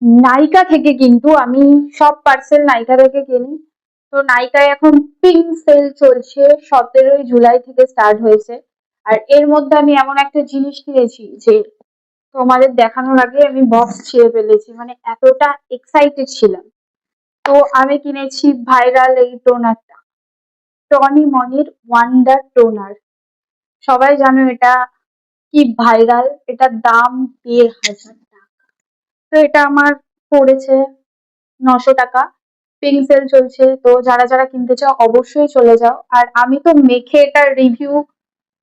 নাইকা থেকে, কিন্তু আমি সব পার্সেল নাইকা থেকে কিনি। তো নাইকায় এখন পিঙ্ক সেল চলছে, 17ই জুলাই থেকে স্টার্ট হয়েছে। আর এর মধ্যে আমি এমন একটা জিনিস কিনেছি যে তোমাদের দেখানোর আগে আমি বক্স ছিঁড়ে ফেলেছি, মানে এতটা এক্সাইটেড ছিলাম। তো আমি কিনেছি ভাইরাল এই টোনারটা, টনি মনির ওয়ান্ডার টোনার। সবাই জানো এটা কি ভাইরাল, এটার দাম 1,500 টাকা। তো এটা আমার পড়েছে 900 টাকা। পিঙ্ক সেল চলছে, তো যারা যারা কিনতে চাও অবশ্যই চলে যাও। আর আমি তো মেখে এটার রিভিউ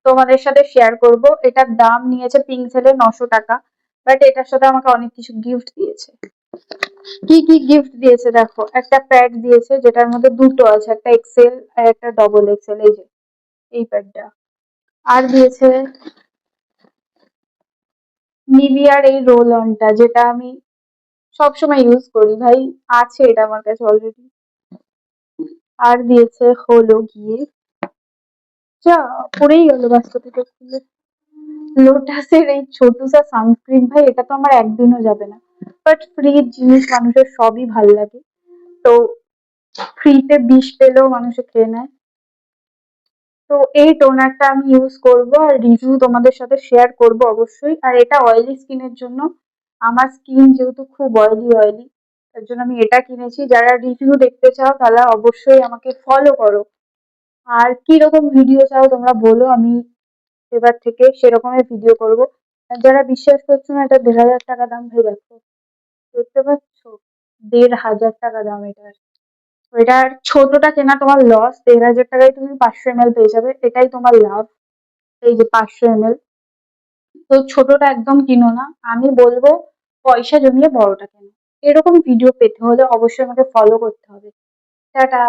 তোমাদের সাথে শেয়ার করব। এটার দাম নিয়েছে পিঙ্ক সেলে 900 টাকা, বাট এটার সাথে আমাকে অনেক কিছু গিফট দিয়েছে। কি কি গিফট দিয়েছে দেখো, একটা প্যাড দিয়েছে যেটার মধ্যে দুটো আছে, একটা এক্সেল আর একটা ডবল এক্সেল, এই যে এই প্যাডটা। আর দিয়েছে নিভিয়ার এই রোল অনটা, যেটা আমি সবসময় ইউজ করি ভাই, আছে এটা আমার কাছে অলরেডি। আর দিয়েছে হলো গিয়ে, যা পড়েই গেল বাস্তা থেকে খুলে, লোটাসের এই ছোটুসা সানস্ক্রিন। ভাই এটা তো আমার একদিনও যাবে না, বাট ফ্রির জিনিস মানুষের সবই ভাল লাগে। তো ফ্রিতে বিষ পেলেও মানুষে খেয়ে নেয়। তো এই টোনারটা আমি ইউজ করব আর রিভিউ তোমাদের সাথে শেয়ার করব অবশ্যই। আর এটা অয়েলি স্কিনের জন্য, আমার স্কিন যেহেতু খুব অয়েলি, তার জন্য আমি এটা কিনেছি। যারা রিভিউ দেখতে চাও তারা অবশ্যই আমাকে ফলো করো। আর কি রকম ভিডিও চাও তোমরা বলো, আমি এবার থেকে সেরকমের ভিডিও করব। আর যারা বিশ্বাস করছো না, এটা 1,500 টাকা দাম। ভাই দেখো, দেখতে পাচ্ছ, 1,500 টাকা দাম এটার। এটার ছোটটা কেনা তোমার লস, 1,500 টাকায় তুমি 500 ml পেয়ে যাবে, এটাই তোমার লাভ। এই যে 500 ml, তো ছোটটা একদম কিনো না। আমি বলবো পয়সা জমিয়ে বড়টা কেনো। এরকম ভিডিও পেতে হলে অবশ্যই আমাকে ফলো করতে হবে। টাটা।